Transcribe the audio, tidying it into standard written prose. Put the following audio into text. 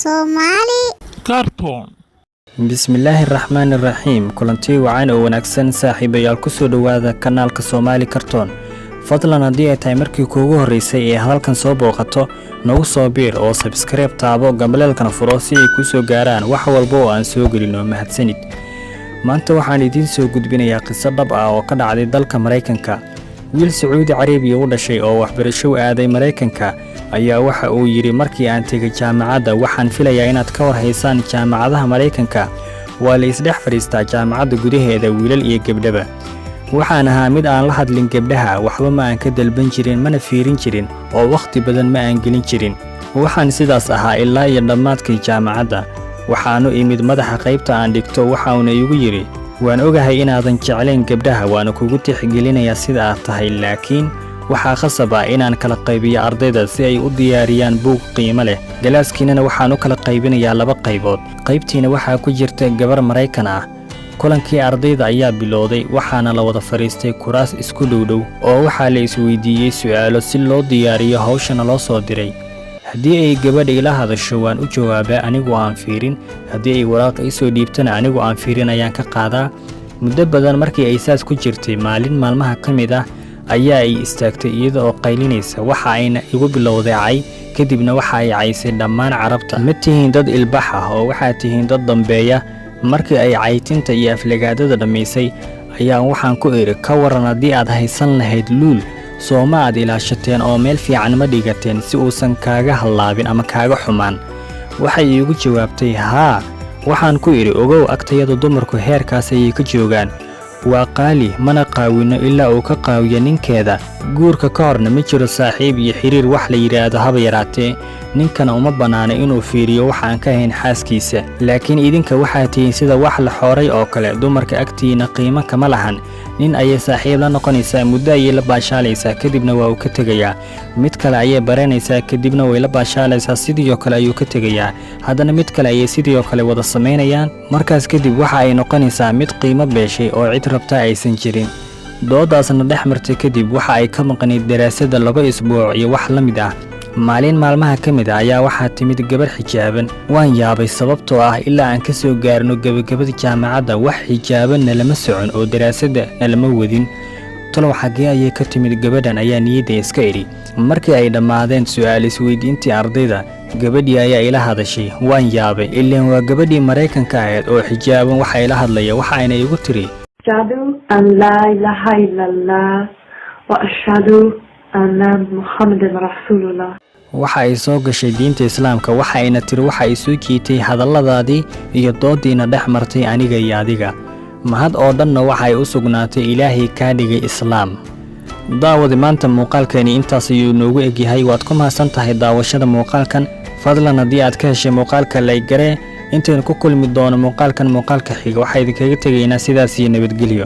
Somali Cartoon. bismillaahi raxmaani raxiim kulantii wacan oo wanaagsan saaxiibayaal ku soo dhawaada kanaalka Somali Cartoon. fadlan haddii ay tahay markii kuugu horeysay ee halkan soo booqato nagu soo biir oo subscribe taabo gambaleelkana furo si ay ku soo gaaraan wax walba oo aan soo gelino mahadsanid. maanta waxaan idiin soo gudbinayaa qiso dhab ah oo ka dhacday dalka Mareykanka. wiil Sacuudi Carabiya u dhashay oo waxbarasho u aaday Mareykanka ayaa waxa uu yiri markii aan tegay jaamacadda waxaan filayaa inaad ka war haysaan jaamacadaha Mareykanka waa la isdhex fariistaa jaamacadda gudaheeda wiilal iyo gabdhaba. waxaan ahaa mid aan la hadlin gabdhaha waxba ma aan ka dalban jirin mana fiirin jirin oo waqti badan ma aan gelin jirin. waxaan sidaas ahaa ilaa iyo dhammaadkii jaamacadda. waxaanu imid madaxa qaybta aan dhigto waxauna igu yiri waan ogahay inaadan jeclayn gabdhaha waana kugu tixgelinayaa sida aad tahay laakiin waxaa khasab ah inaan kala qaybiyo ardayda si ay u diyaariyaan buug qiimo leh. galaaskiinana waxaan u kala qaybinayaa 2 qaybood. qaybtiina waxaa ku jirta gabar Mareykan ah. kulankii ardayda ayaa bilowday waxaana la wada fariistay kuraas isku dhowdhow oo waxaa la isweydiiyey su'aalo si loo diyaariyo hawshana loo soo diray. haddii ay gabadha ila hadasho waan u jawaabaa anigoo aan fiirin, haddii ay waraaq i soo dhiibtana anigoo aan fiirin ayaan ka qaadaa. muddo badan markii ay saas ku jirtay maalin maalmaha ka mid ah ayaa ay istaagtay iyada oo qaylinaysa waxa ayna igu bilowday cay kadibna waxa ay caysay dhammaan carabta. ma tihiin dad ilbax ah oo waxaa tihiin dad dambeeya. markii ay caytinta iyo aflagaadada dhammaysay ayaa waxaan ku iri ka waran haddii aad haysan lahayd luul sooma aad ilaashateen oo meel fiican ma dhigateen si uusan kaaga hallaabin ama kaaga xumaan. waxay iigu jawaabtay haa. waxaan ku iri ogow agtayada dumarku heerkaas ayay ka joogaan. waa qaali mana qaawino ilaa uu ka qaawiyo ninkeeda. guurka ka horna ma jiro saaxiib iyo xiriir wax la yidhaahdo haba yaraatee. ninkana uma bannaana inuu fiiriyo waxaan ka hayn xaaskiisa. laakiin idinka waxaa tihiin sida wax la xooray oo kale. dumarka agtiina qiimo kama lahan. nin ayay saaxiib la noqonaysaa muddo ayay la baashaalaysaa kadibna waa uu ka tegayaa. mid kale ayay baranaysaa kadibna way la baashaalaysaa sidoo kale ayuu ka tegayaa. haddana mid kale ayay sidoo kale wada samaynayaan. markaas kadib waxa ay noqonaysaa mid qiimo beeshay oo cid rabta aysan jirin. doodaasna dhex martay kadib waxa ay ka maqnayd daraasadda 2 isbuuc iyo wax la mid ah. maalin maalmaha ka mid ah ayaa waxaa timid gabar xijaaban. waan yaabay sababtoo ah ilaa aan ka soo gaarno gabagabada jaamacadda wax xijaabanna lama socon oo daraasadda nalama wadin. talow xaggee ayay ka timid gabadhan ayaa niyadda iska idhi. markii ay dhammaadeen su'aal isweydiintii ardayda gabadhii ayaa ila hadashay. waan yaabay ilaan waa gabadhii Mareykanka ahayd oo xijaaban waxa ila hadlaya waxa ayna igu tiri ashhadu an laa ilaaha illallah wa ashhadu anna muhammadan rasuulullah. waxa ay soo gashay diinta islaamka waxa ayna tiri waxa ay soo jiitay hadalladaadii iyo doodiina dhex martay aniga iyo adiga. mahad oo dhanna waxa ay u sugnaatay ilaahay ka dhigay islaam. daawadi maanta muuqaalkeeni intaas ayuu noogu egyahay. waad ku mahadsan tahay daawashada muuqaalkan. fadlan haddii aad ka heshay muuqaalka like garee intaynu ku kulmi doono muuqaalka xiga waxaa idinkaga tegaynaa sidaas iyo nabadgelyo.